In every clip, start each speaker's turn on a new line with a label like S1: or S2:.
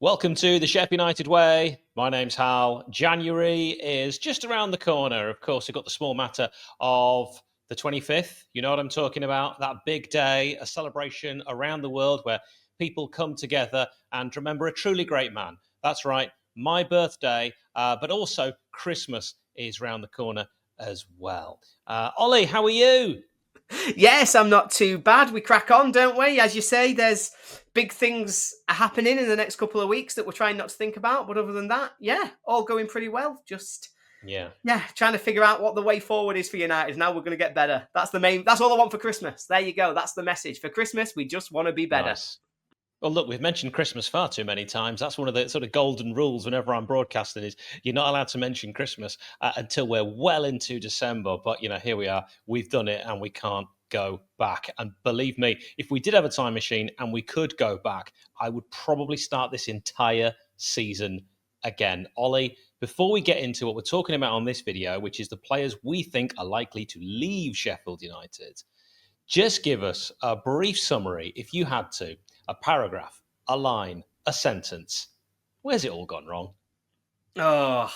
S1: Welcome to the Sheffield United Way. My name's Hal. January is just around the corner. Of course, we've got the small matter of the 25th. You know what I'm talking about? That big day, a celebration around the world where people come together and remember a truly great man. That's right, my birthday, but also Christmas is round the corner as well. Ollie, how are you?
S2: Yes, I'm not too bad. We crack on, don't we? As you say, there's big things happening in the next couple of weeks that we're trying not to think about. But other than that, yeah, all going pretty well. Just,
S1: Yeah.
S2: trying to figure out what the way forward is for United. Now we're going to get better. That's all I want for Christmas. There you go. That's the message. For Christmas, we just want to be better.
S1: Nice. Well, look, we've mentioned Christmas far too many times. That's one of the sort of golden rules whenever I'm broadcasting is you're not allowed to mention Christmas until we're well into December. But, here we are. We've done it and we can't go back. And believe me, if we did have a time machine and we could go back, I would probably start this entire season again. Ollie, before we get into what we're talking about on this video, which is the players we think are likely to leave Sheffield United, just give us a brief summary, if you had to, a paragraph, a line, a sentence. Where's it all gone wrong?
S2: Oh,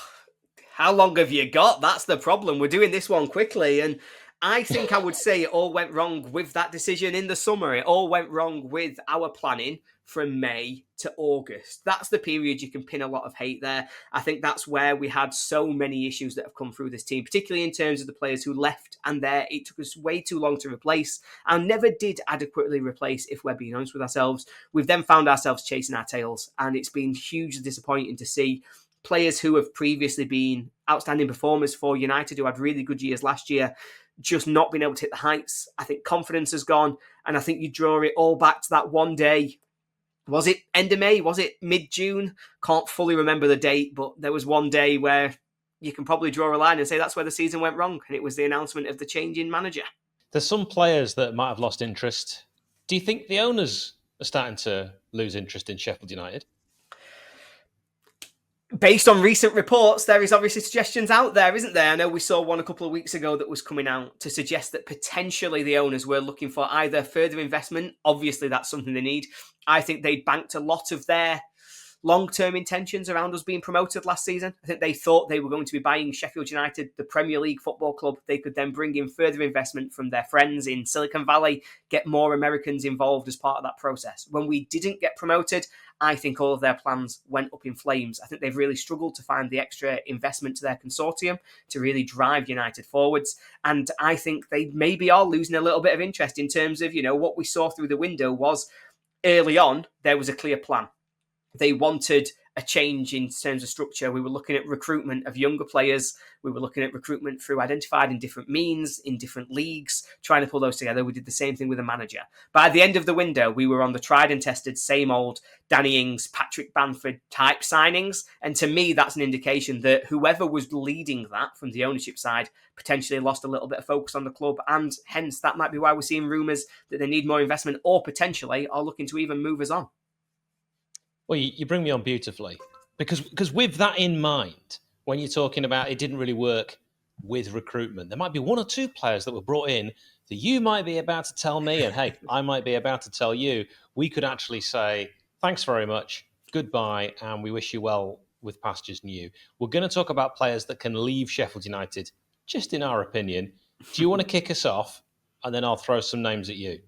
S2: how long have you got? That's the problem. We're doing this one quickly. And I think I would say it all went wrong with that decision in the summer. It all went wrong with our planning from May to August. That's the period you can pin a lot of hate there. I think that's where we had so many issues that have come through this team, particularly in terms of the players who left and there. It took us way too long to replace and never did adequately replace, if we're being honest with ourselves. We've then found ourselves chasing our tails, and it's been hugely disappointing to see players who have previously been outstanding performers for United, who had really good years last year, just not been able to hit the heights. I think confidence has gone, and I think you draw it all back to that one day. Was it end of May? Was it mid-June? Can't fully remember the date, but there was one day where you can probably draw a line and say that's where the season went wrong, and it was the announcement of the change in manager.
S1: There's some players that might have lost interest. Do you think the owners are starting to lose interest in Sheffield United?
S2: Based on recent reports, there is obviously suggestions out there, isn't there? I know we saw one a couple of weeks ago that was coming out to suggest that potentially the owners were looking for either further investment. Obviously, that's something they need. I think they banked a lot of their long-term intentions around us being promoted last season. I think they thought they were going to be buying Sheffield United, the Premier League football club. They could then bring in further investment from their friends in Silicon Valley, get more Americans involved as part of that process. When we didn't get promoted, I think all of their plans went up in flames. I think they've really struggled to find the extra investment to their consortium to really drive United forwards. And I think they maybe are losing a little bit of interest in terms of, what we saw through the window was early on, there was a clear plan. They wanted a change in terms of structure. We were looking at recruitment of younger players. We were looking at recruitment through identified in different means, in different leagues, trying to pull those together. We did the same thing with a manager. By the end of the window, we were on the tried and tested, same old Danny Ings, Patrick Bamford type signings. And to me, that's an indication that whoever was leading that from the ownership side potentially lost a little bit of focus on the club. And hence, that might be why we're seeing rumours that they need more investment or potentially are looking to even move us on.
S1: Well, you bring me on beautifully because with that in mind, when you're talking about it didn't really work with recruitment, there might be one or two players that were brought in that you might be about to tell me, and hey, I might be about to tell you, we could actually say, thanks very much, goodbye, and we wish you well with pastures new. We're going to talk about players that can leave Sheffield United, just in our opinion. Do you want to kick us off? And then I'll throw some names at you.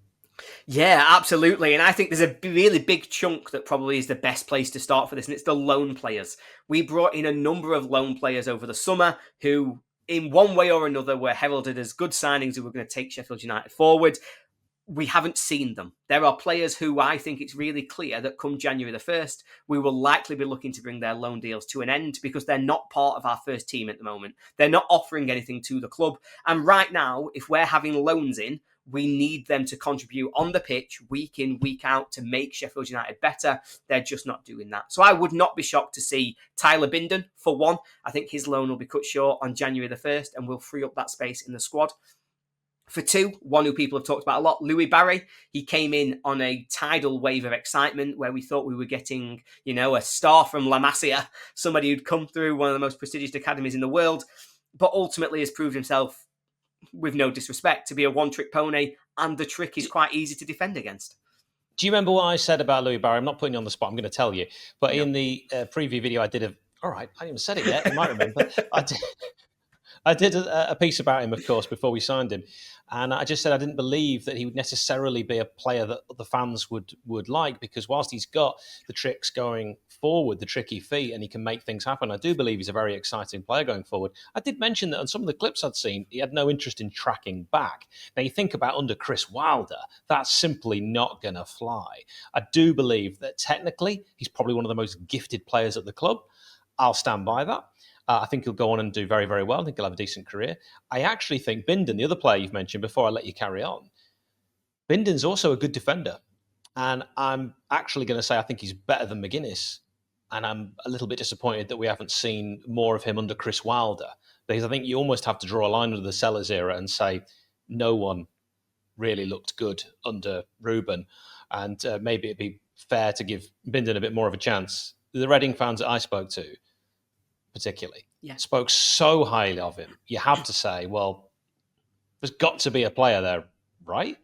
S2: Yeah, absolutely. And I think there's a really big chunk that probably is the best place to start for this, and it's the loan players. We brought in a number of loan players over the summer who, in one way or another, were heralded as good signings who were going to take Sheffield United forward. We haven't seen them. There are players who I think it's really clear that come January the 1st, we will likely be looking to bring their loan deals to an end because they're not part of our first team at the moment. They're not offering anything to the club. And right now, if we're having loans in, we need them to contribute on the pitch week in, week out to make Sheffield United better. They're just not doing that. So I would not be shocked to see Tyler Bindon, for one. I think his loan will be cut short on January the 1st and will free up that space in the squad. For two, one who people have talked about a lot, 𝗬𝗏𝗏. He came in on a tidal wave of excitement where we thought we were getting, a star from La Masia, somebody who'd come through one of the most prestigious academies in the world, but ultimately has proved himself, with no disrespect, to be a one-trick pony, and the trick is quite easy to defend against.
S1: Do you remember what I said about Louis Barry? I'm not putting you on the spot. I'm going to tell you. But
S2: No.
S1: in the preview video I did of, all right, I haven't even said it yet. You might remember. I did a piece about him, of course, before we signed him. And I just said I didn't believe that he would necessarily be a player that the fans would like, because whilst he's got the tricks going forward, the tricky feet, and he can make things happen, I do believe he's a very exciting player going forward. I did mention that on some of the clips I'd seen, he had no interest in tracking back. Now, you think about under Chris Wilder, that's simply not going to fly. I do believe that technically he's probably one of the most gifted players at the club. I'll stand by that. I think he'll go on and do very, very well. I think he'll have a decent career. I actually think Bindon, the other player you've mentioned, before I let you carry on, Bindon's also a good defender. And I'm actually going to say I think he's better than McGuinness. And I'm a little bit disappointed that we haven't seen more of him under Chris Wilder, because I think you almost have to draw a line under the Sellers era and say no one really looked good under Ruben. And maybe it'd be fair to give Bindon a bit more of a chance. The Reading fans that I spoke to, particularly, spoke so highly of him. You have to say, well, there's got to be a player there, right?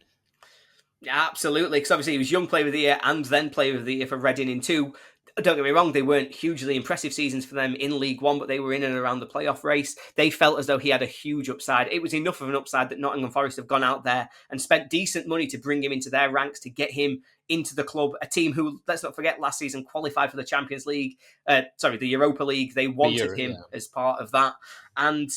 S2: Yeah, absolutely. Because obviously he was Young Player of the Year and then Player of the Year for Reading in 2. Don't get me wrong, they weren't hugely impressive seasons for them in League One, but they were in and around the playoff race. They felt as though he had a huge upside. It was enough of an upside that Nottingham Forest have gone out there and spent decent money to bring him into their ranks, to get him into the club. A team who, let's not forget, last season qualified for the Champions League. The Europa League. They wanted him as part of that. And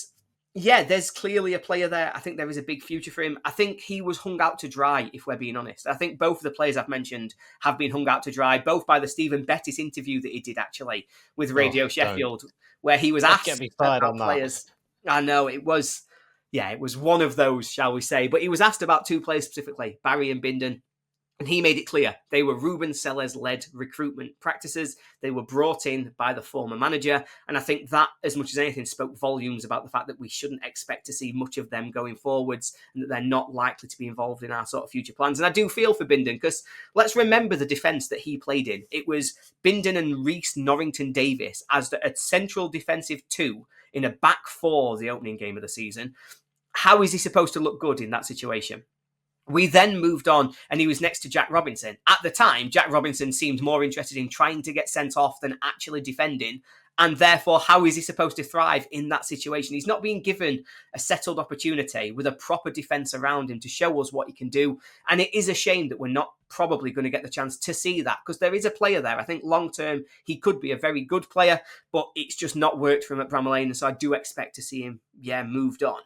S2: yeah, there's clearly a player there. I think there is a big future for him. I think he was hung out to dry, if we're being honest. I think both of the players I've mentioned have been hung out to dry, both by the Stephen Bettis interview that he did, actually, with Radio Sheffield, where he was asked about players. I know, it was one of those, shall we say. But he was asked about 2 players specifically, Barry and Bindon. And he made it clear they were Ruben Sellers-led recruitment practices. They were brought in by the former manager. And I think that, as much as anything, spoke volumes about the fact that we shouldn't expect to see much of them going forwards, and that they're not likely to be involved in our sort of future plans. And I do feel for Bindon, because let's remember the defence that he played in. It was Bindon and Reece Norrington-Davies as a central defensive 2 in a back 4, the opening game of the season. How is he supposed to look good in that situation? We then moved on, and he was next to Jack Robinson. At the time, Jack Robinson seemed more interested in trying to get sent off than actually defending. And therefore, how is he supposed to thrive in that situation? He's not being given a settled opportunity with a proper defence around him to show us what he can do. And it is a shame that we're not probably going to get the chance to see that, because there is a player there. I think long-term, he could be a very good player, but it's just not worked for him at Bramall Lane. And so I do expect to see him, moved on.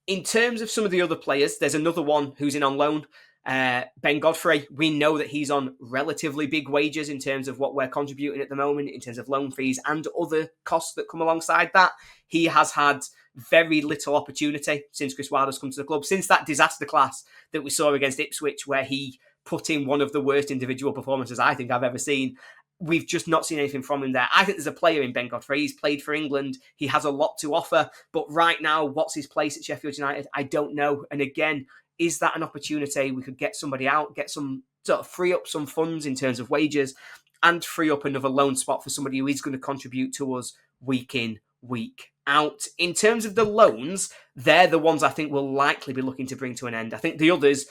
S2: In terms of some of the other players, there's another one who's in on loan, Ben Godfrey. We know that he's on relatively big wages in terms of what we're contributing at the moment, in terms of loan fees and other costs that come alongside that. He has had very little opportunity since Chris Wilder's come to the club, since that disaster class that we saw against Ipswich, where he put in one of the worst individual performances I think I've ever seen. We've just not seen anything from him there. I think there's a player in Ben Godfrey. He's played for England. He has a lot to offer. But right now, what's his place at Sheffield United? I don't know. And again, is that an opportunity? We could get somebody out, get some sort of free up some funds in terms of wages, and free up another loan spot for somebody who is going to contribute to us week in, week out. In terms of the loans, they're the ones I think we'll likely be looking to bring to an end. I think the others,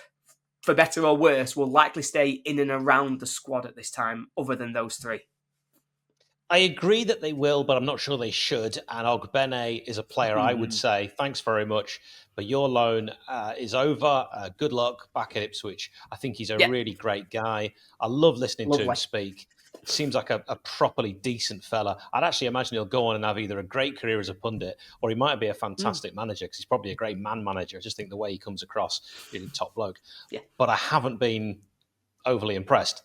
S2: for better or worse, will likely stay in and around the squad at this time, other than those 3.
S1: I agree that they will, but I'm not sure they should. And 𝗤𝗿𝗄 is a player I would say, thanks very much, but your loan is over. Good luck back at Ipswich. I think he's a really great guy. I love listening to him speak. Seems like a properly decent fella. I'd actually imagine he'll go on and have either a great career as a pundit, or he might be a fantastic manager, because he's probably a great man manager. I just think the way he comes across, really top bloke. Yeah. But I haven't been overly impressed.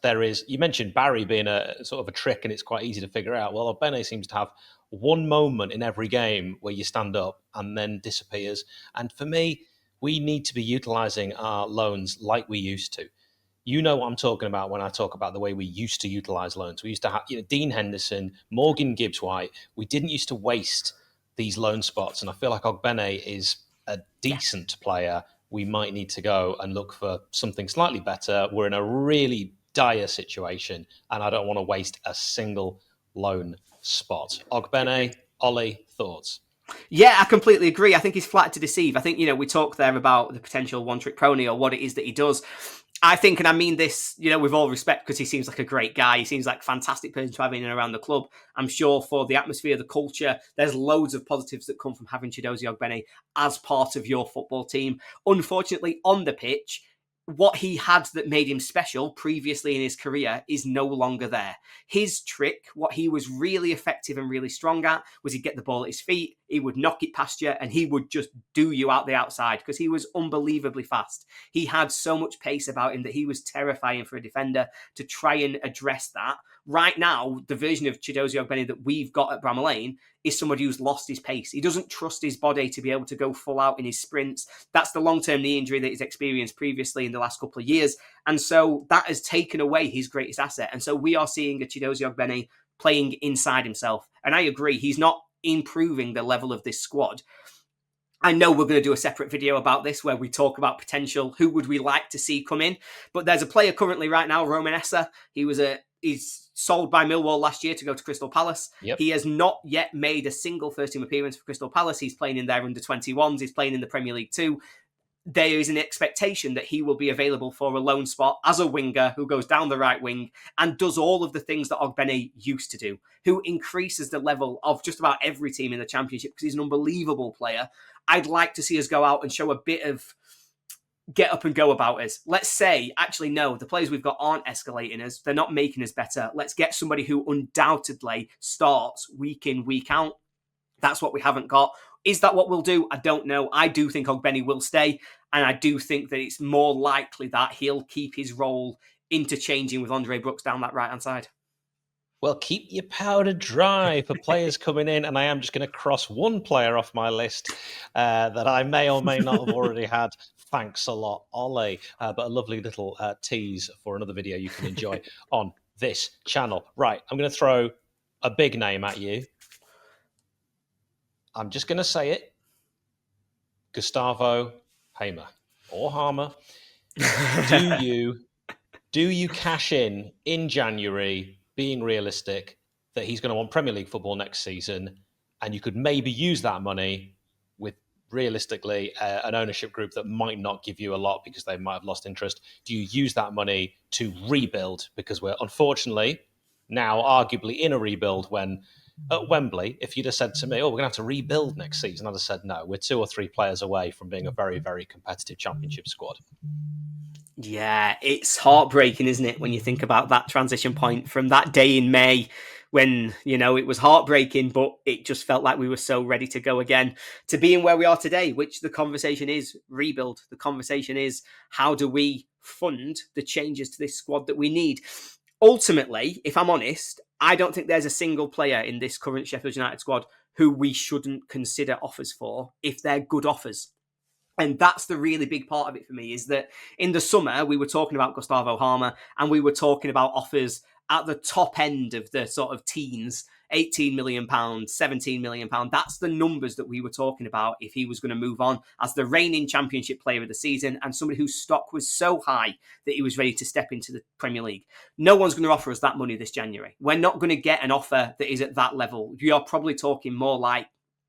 S1: You mentioned Barry being a sort of a trick, and it's quite easy to figure out. Well, 𝗤𝗿𝗄 seems to have one moment in every game where you stand up and then disappears. And for me, we need to be utilising our loans like we used to. You know what I'm talking about when I talk about the way we used to utilise loans. We used to have Dean Henderson, Morgan Gibbs-White. We didn't used to waste these loan spots. And I feel like 𝗤𝗿𝗄 is a decent player. We might need to go and look for something slightly better. We're in a really dire situation, and I don't want to waste a single loan spot. 𝗤𝗿𝗄, Ollie, thoughts?
S2: Yeah, I completely agree. I think he's flattered to deceive. I think, we talk there about the potential one-trick pony, or what it is that he does. I think, and I mean this, with all respect, because he seems like a great guy. He seems like a fantastic person to have in and around the club. I'm sure for the atmosphere, the culture, there's loads of positives that come from having 𝗣𝗍𝗍 𝗣𝗿𝗍 as part of your football team. Unfortunately, on the pitch, what he had that made him special previously in his career is no longer there. His trick, what he was really effective and really strong at, was he'd get the ball at his feet, he would knock it past you, and he would just do you out the outside because he was unbelievably fast. He had so much pace about him that he was terrifying for a defender to try and address that. Right now, the version of 𝗣𝗍𝗍 𝗣𝗿𝗍 that we've got at Bramall Lane is somebody who's lost his pace. He doesn't trust his body to be able to go full out in his sprints. That's the long-term knee injury that he's experienced previously in the last couple of years. And so that has taken away his greatest asset. And so we are seeing a 𝗣𝗍𝗍 𝗣𝗿𝗍 playing inside himself. And I agree, he's not improving the level of this squad. I know we're going to do a separate video about this where we talk about potential, who would we like to see come in. But there's a player currently right now, 𝗬𝗏. He's sold by Millwall last year to go to Crystal Palace.
S1: Yep.
S2: He has not yet made a single first-team appearance for Crystal Palace. He's playing in their under-21s. He's playing in the Premier League too. There is an expectation that he will be available for a loan spot as a winger who goes down the right wing and does all of the things that 𝗣𝗍𝗍 used to do, who increases the level of just about every team in the Championship because he's an unbelievable player. I'd like to see us go out and show a bit of get up and go about us. Let's say, actually, no, the players we've got aren't escalating us. They're not making us better. Let's get somebody who undoubtedly starts week in, week out. That's what we haven't got. Is that what we'll do? I don't know. I do think 𝗣𝗍𝗍 will stay. And I do think that it's more likely that he'll keep his role interchanging with Andre Brooks down that right-hand side.
S1: Well, keep your powder dry for players coming in. And I am just going to cross one player off my list that I may or may not have already had. Thanks a lot, Ole. But a lovely little tease for another video you can enjoy on this channel. Right, I'm going to throw a big name at you. I'm just going to say it. Gustavo Hamer or Hamer. Do you cash in January, being realistic, that he's going to want Premier League football next season, and you could maybe use that money with, realistically, an ownership group that might not give you a lot because they might have lost interest? Do you use that money to rebuild? Because we're unfortunately now arguably in a rebuild when at Wembley, if you'd have said to me, oh, we're going to have to rebuild next season, I'd have said, no, we're 2 or 3 players away from being a very, very competitive Championship squad.
S2: Yeah, it's heartbreaking, isn't it, when you think about that transition point from that day in May when, it was heartbreaking, but it just felt like we were so ready to go again, to being where we are today, which the conversation is rebuild. The conversation is, how do we fund the changes to this squad that we need? Ultimately, if I'm honest, I don't think there's a single player in this current Sheffield United squad who we shouldn't consider offers for if they're good offers. And that's the really big part of it for me, is that in the summer, we were talking about Gustavo Hamer and we were talking about offers at the top end of the sort of teens, £18 million, £17 million. That's the numbers that we were talking about if he was going to move on as the reigning Championship player of the season and somebody whose stock was so high that he was ready to step into the Premier League. No one's going to offer us that money this January. We're not going to get an offer that is at that level. You're probably talking more like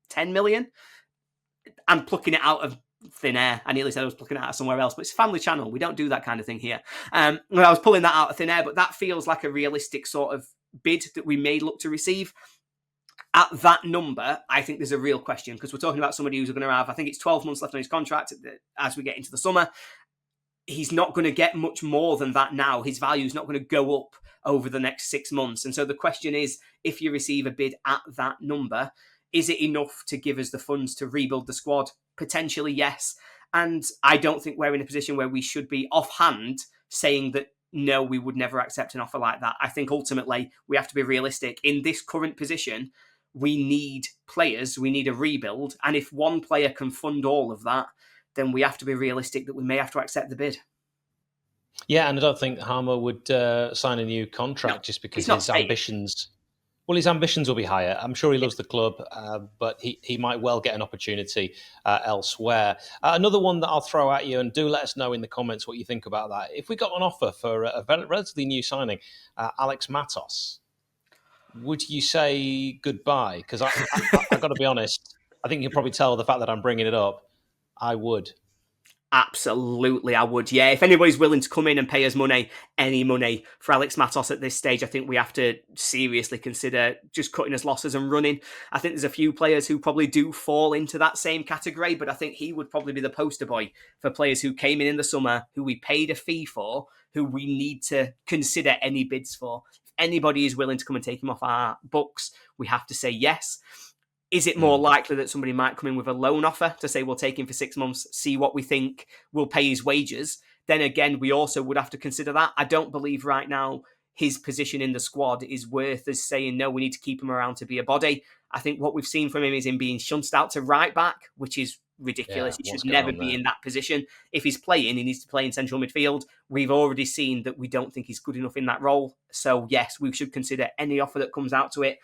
S2: 10 million. I'm plucking it out of thin air. I nearly said I was plucking it out of somewhere else, but it's a family channel. We don't do that kind of thing here. I was pulling that out of thin air, but that feels like a realistic sort of bid that we may look to receive. At that number, I think there's a real question, because we're talking about somebody who's going to have, I think it's 12 months left on his contract as we get into the summer. He's not going to get much more than that now. His value is not going to go up over the next 6 months. And so the question is, if you receive a bid at that number, is it enough to give us the funds to rebuild the squad? Potentially, yes. And I don't think we're in a position where we should be offhand saying that, no, we would never accept an offer like that. I think ultimately we have to be realistic. In this current position, we need players, we need a rebuild. And if one player can fund all of that, then we have to be realistic that we may have to accept the bid.
S1: Yeah, and I don't think Hamer would sign a new contract just because his ambitions... Well, his ambitions will be higher. I'm sure he loves the club, but he might well get an opportunity elsewhere. Another one that I'll throw at you, and do let us know in the comments what you think about that. If we got an offer for a relatively new signing, Alex Matos, would you say goodbye? Because I've got to be honest, I think you'll probably tell the fact that I'm bringing it up, I would.
S2: Absolutely, I would. Yeah, if anybody's willing to come in and pay us money, any money for Alex Matos at this stage, I think we have to seriously consider just cutting his losses and running. I think there's a few players who probably do fall into that same category, but I think he would probably be the poster boy for players who came in the summer, who we paid a fee for, who we need to consider any bids for. If anybody is willing to come and take him off our books, we have to say yes. Is it more likely that somebody might come in with a loan offer to say we'll take him for 6 months, see what we think will pay his wages? Then again, we also would have to consider that. I don't believe right now his position in the squad is worth us saying, no, we need to keep him around to be a body. I think what we've seen from him is him being shunted out to right back, which is ridiculous. He should never be in that position. If he's playing, he needs to play in central midfield. We've already seen that we don't think he's good enough in that role. So yes, we should consider any offer that comes out to it.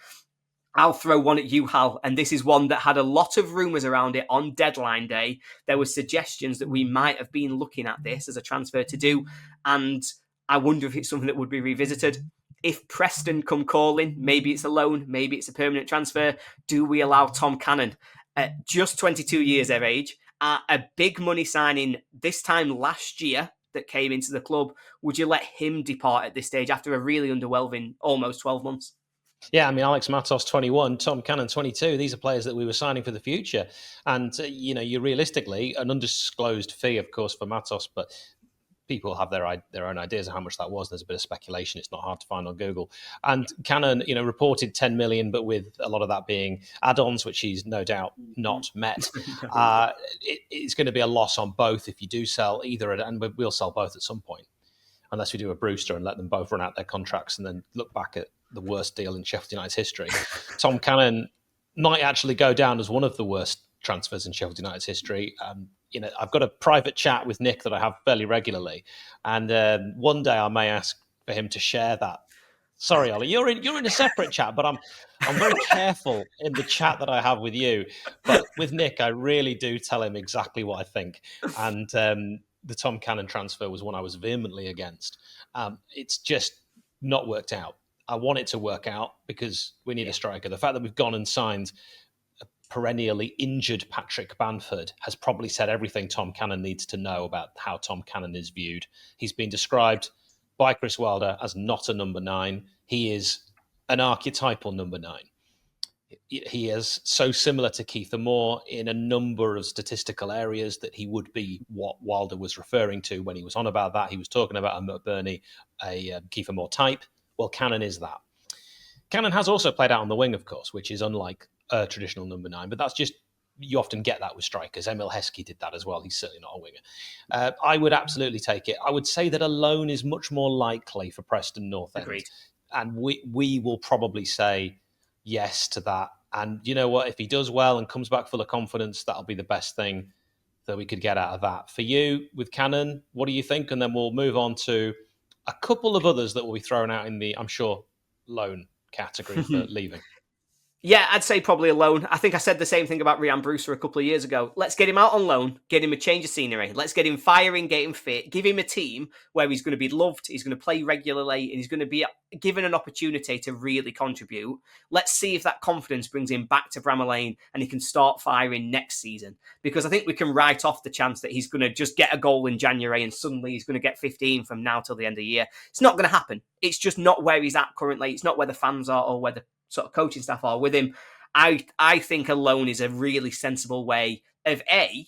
S2: I'll throw one at you, Hal, and this is one that had a lot of rumours around it on deadline day. There were suggestions that we might have been looking at this as a transfer to do, and I wonder if it's something that would be revisited. If Preston come calling, maybe it's a loan, maybe it's a permanent transfer, do we allow Tom Cannon, at just 22 years of age, a big money signing this time last year that came into the club, would you let him depart at this stage after a really underwhelming almost 12 months?
S1: Yeah, I mean, Alex Matos, 21, Tom Cannon, 22. These are players that we were signing for the future. And, you realistically, an undisclosed fee, of course, for Matos, but people have their own ideas of how much that was. There's a bit of speculation. It's not hard to find on Google. And Cannon, reported 10 million, but with a lot of that being add-ons, which he's no doubt not met. It's going to be a loss on both if you do sell either, and we'll sell both at some point, unless we do a Brewster and let them both run out their contracts and then look back at the worst deal in Sheffield United's history. Tom Cannon might actually go down as one of the worst transfers in Sheffield United's history. I've got a private chat with Nick that I have fairly regularly, and one day I may ask for him to share that. Sorry, Ollie, you're in a separate chat, but I'm very careful in the chat that I have with you. But with Nick, I really do tell him exactly what I think, and the Tom Cannon transfer was one I was vehemently against. It's just not worked out. I want it to work out because we need a striker. The fact that we've gone and signed a perennially injured Patrick Bamford has probably said everything Tom Cannon needs to know about how Tom Cannon is viewed. He's been described by Chris Wilder as not a number 9. He is an archetypal number 9. He is so similar to 𝗣𝗲𝗄 in a number of statistical areas that he would be what Wilder was referring to when he was on about that. He was talking about a 𝗤𝗫𝗍𝗍, a 𝗣𝗲𝗄 type. Well, Cannon is that. Cannon has also played out on the wing, of course, which is unlike a traditional number 9, but that's just, you often get that with strikers. 𝗤𝗏𝗍𝐻𝐾 did that as well. He's certainly not a winger. I would absolutely take it. I would say that a loan is much more likely for Preston North End.
S2: Agreed.
S1: And we will probably say yes to that. And you know what? If he does well and comes back full of confidence, that'll be the best thing that we could get out of that. For you, with Cannon, what do you think? And then we'll move on to a couple of others that will be thrown out in the, I'm sure, loan category for leaving.
S2: Yeah, I'd say probably a loan. I think I said the same thing about Ryan Brewster a couple of years ago. Let's get him out on loan, get him a change of scenery. Let's get him firing, get him fit, give him a team where he's going to be loved, he's going to play regularly, and he's going to be given an opportunity to really contribute. Let's see if that confidence brings him back to Bramall Lane and he can start firing next season. Because I think we can write off the chance that he's going to just get a goal in January and suddenly he's going to get 15 from now till the end of the year. It's not going to happen. It's just not where he's at currently. It's not where the fans are or where the sort of coaching staff are with him. I think a loan is a really sensible way of A,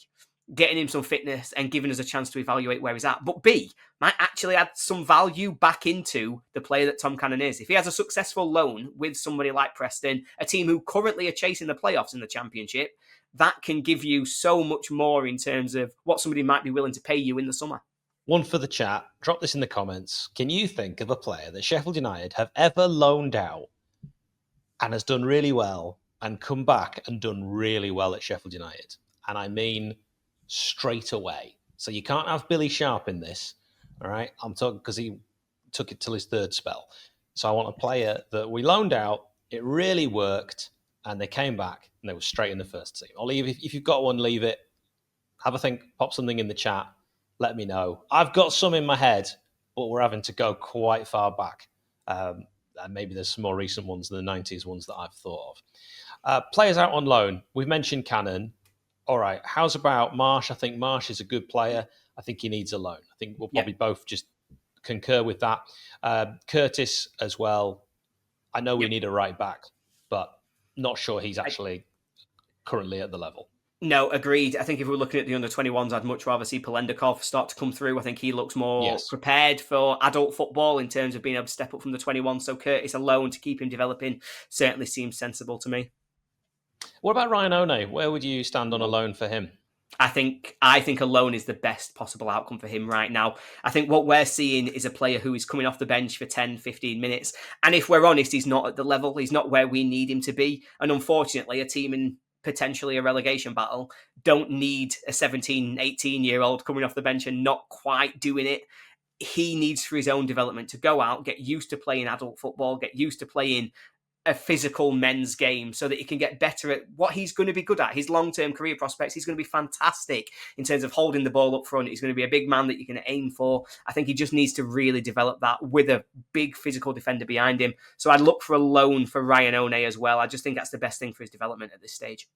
S2: getting him some fitness and giving us a chance to evaluate where he's at, but B, might actually add some value back into the player that Tom Cannon is. If he has a successful loan with somebody like Preston, a team who currently are chasing the playoffs in the Championship, that can give you so much more in terms of what somebody might be willing to pay you in the summer.
S1: One for the chat. Drop this in the comments. Can you think of a player that Sheffield United have ever loaned out and has done really well and come back and done really well at Sheffield United? And I mean straight away. So you can't have Billy Sharp in this, all right? I'm talking because he took it till his third spell. So I want a player that we loaned out, it really worked, and they came back and they were straight in the first team. Ollie, if you've got one, leave it. Have a think, pop something in the chat, let me know. I've got some in my head, but we're having to go quite far back. And maybe there's some more recent ones than the 90s ones that I've thought of. Players out on loan. We've mentioned Cannon. All right. How's about Marsh? I think Marsh is a good player. I think he needs a loan. I think we'll probably both just concur with that. Curtis as well. I know we need a right back, but not sure he's actually currently at the level.
S2: No, agreed. I think if we're looking at the under-21s, I'd much rather see 𝗵𝗿𝗃𝗃 start to come through. I think he looks more prepared for adult football in terms of being able to step up from the 21. So Curtis alone to keep him developing certainly seems sensible to me.
S1: What about Ryan Oweh? Where would you stand on a loan for him?
S2: I think a loan is the best possible outcome for him right now. I think what we're seeing is a player who is coming off the bench for 10, 15 minutes. And if we're honest, he's not at the level. He's not where we need him to be. And unfortunately, a team in potentially a relegation battle don't need a 17, 18-year-old coming off the bench and not quite doing it. He needs for his own development to go out, get used to playing adult football, get used to playing a physical men's game so that he can get better at what he's going to be good at. His long-term career prospects, he's going to be fantastic in terms of holding the ball up front. He's going to be a big man that you can aim for. I think he just needs to really develop that with a big physical defender behind him. So I'd look for a loan for Ryan Oweh as well. I just think that's the best thing for his development at this stage.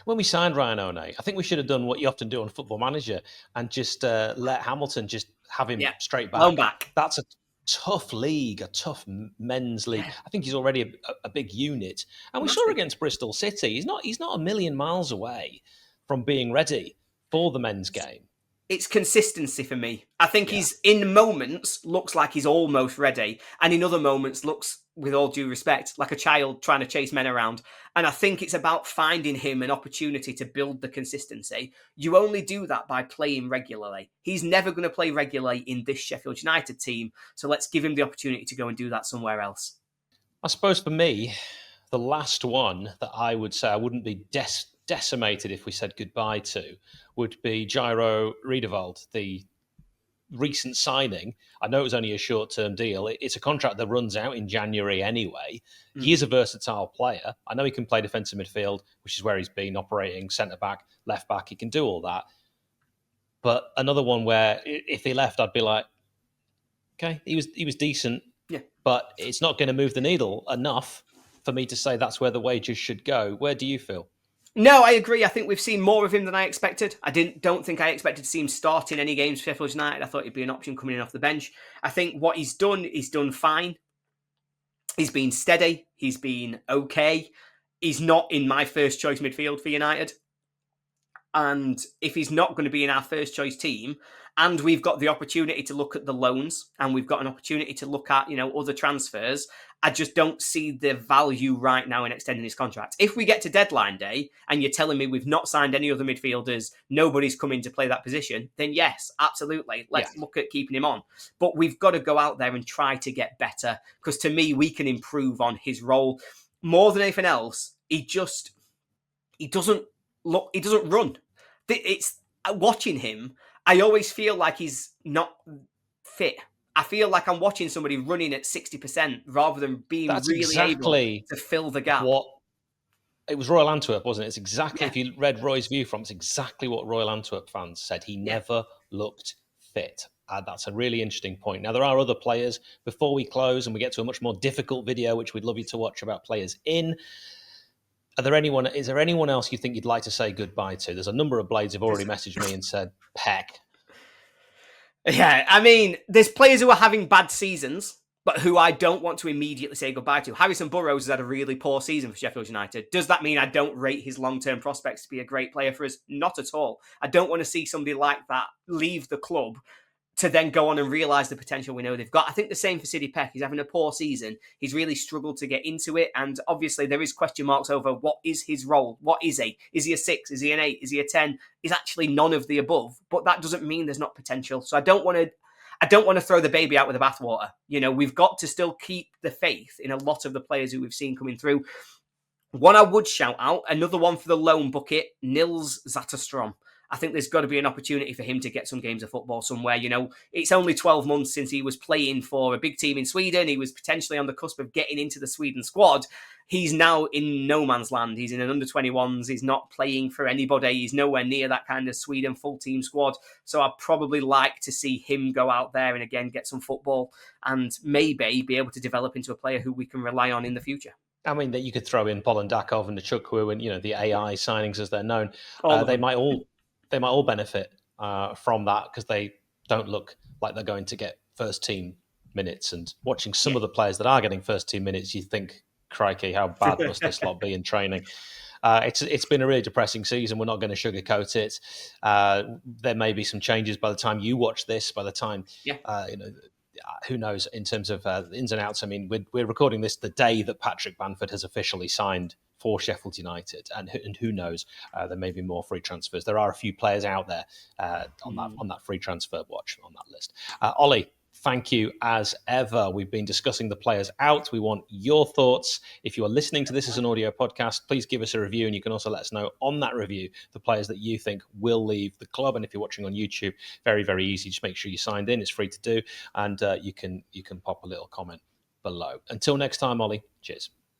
S1: When we signed Ryan Oweh, I think we should have done what you often do on Football Manager and just let Hamilton just have him straight back.
S2: Loan back.
S1: That's a tough league, a tough men's league. I think he's already a big unit. And we saw against Bristol City, he's not a million miles away from being ready for the men's game.
S2: It's consistency for me. I think he's, in moments, looks like he's almost ready. And in other moments, looks, with all due respect, like a child trying to chase men around. And I think it's about finding him an opportunity to build the consistency. You only do that by playing regularly. He's never going to play regularly in this Sheffield United team. So let's give him the opportunity to go and do that somewhere else. I
S1: suppose for me, the last one that I would say I wouldn't be decimated if we said goodbye to would be 𝗍𝗿𝗃𝗍, the recent signing. I know it was only a short-term deal. It's a contract that runs out in January anyway. He is a versatile player. I know he can play defensive midfield, which is where he's been operating, centre-back, left-back. He can do all that. But another one where if he left, I'd be like, okay, he was decent, but it's not going to move the needle enough for me to say that's where the wages should go. Where do you feel?
S2: No, I agree. I think we've seen more of him than I expected. I don't think I expected to see him start in any games for Sheffield United. I thought he'd be an option coming in off the bench. I think what he's done fine. He's been steady. He's been okay. He's not in my first choice midfield for United. And if he's not going to be in our first choice team, and we've got the opportunity to look at the loans, and we've got an opportunity to look at, other transfers, I just don't see the value right now in extending his contract. If we get to deadline day and you're telling me we've not signed any other midfielders, nobody's coming to play that position, then yes, absolutely. Let's look at keeping him on. But we've got to go out there and try to get better, because to me, we can improve on his role. More than anything else, he doesn't run. It's watching him, I always feel like he's not fit. I feel like I'm watching somebody running at 60% rather than being able to fill the gap.
S1: It was Royal Antwerp, wasn't it? It's exactly, if you read Roy's view from, it's exactly what Royal Antwerp fans said. He never looked fit. That's a really interesting point. Now, there are other players. Before we close and we get to a much more difficult video, which we'd love you to watch about players in, is there anyone else you think you'd like to say goodbye to? There's a number of blades who've already messaged me and said, Peck.
S2: Yeah, I mean, there's players who are having bad seasons, but who I don't want to immediately say goodbye to. Harrison Burrows has had a really poor season for Sheffield United. Does that mean I don't rate his long-term prospects to be a great player for us? Not at all. I don't want to see somebody like that leave the club to then go on and realise the potential we know they've got. I think the same for 𝗍𝗍𝗃𝗍. He's having a poor season. He's really struggled to get into it. And obviously there is question marks over what is his role. What is he? Is he a 6? Is he an 8? Is he a 10? He's actually none of the above. But that doesn't mean there's not potential. So I don't want to throw the baby out with the bathwater. We've got to still keep the faith in a lot of the players who we've seen coming through. One I would shout out, another one for the loan bucket, Nils Zetterstrom. I think there's got to be an opportunity for him to get some games of football somewhere. It's only 12 months since he was playing for a big team in Sweden. He was potentially on the cusp of getting into the Sweden squad. He's now in no man's land. He's in an under-21s. He's not playing for anybody. He's nowhere near that kind of Sweden full-team squad. So I'd probably like to see him go out there and, again, get some football and maybe be able to develop into a player who we can rely on in the future.
S1: I mean, that you could throw in Polondakov and Nchukwu and the AI signings as they're known.
S2: All of
S1: They
S2: them.
S1: might all benefit from that because they don't look like they're going to get first team minutes. And watching some of the players that are getting first team minutes, you think, crikey, how bad must this lot be in training? It's been a really depressing season. We're not going to sugarcoat it. There may be some changes by the time you watch this. By the time who knows in terms of the ins and outs. I mean, we're recording this the day that Patrick Bamford has officially signed for Sheffield United, and who knows, there may be more free transfers. There are a few players out there on that free transfer watch on that list. Ollie, thank you as ever. We've been discussing the players out. We want your thoughts. If you are listening to this as an audio podcast, please give us a review, and you can also let us know on that review the players that you think will leave the club. And if you're watching on YouTube, very, very easy. Just make sure you signed in. It's free to do, and you can pop a little comment below. Until next time, Ollie, cheers.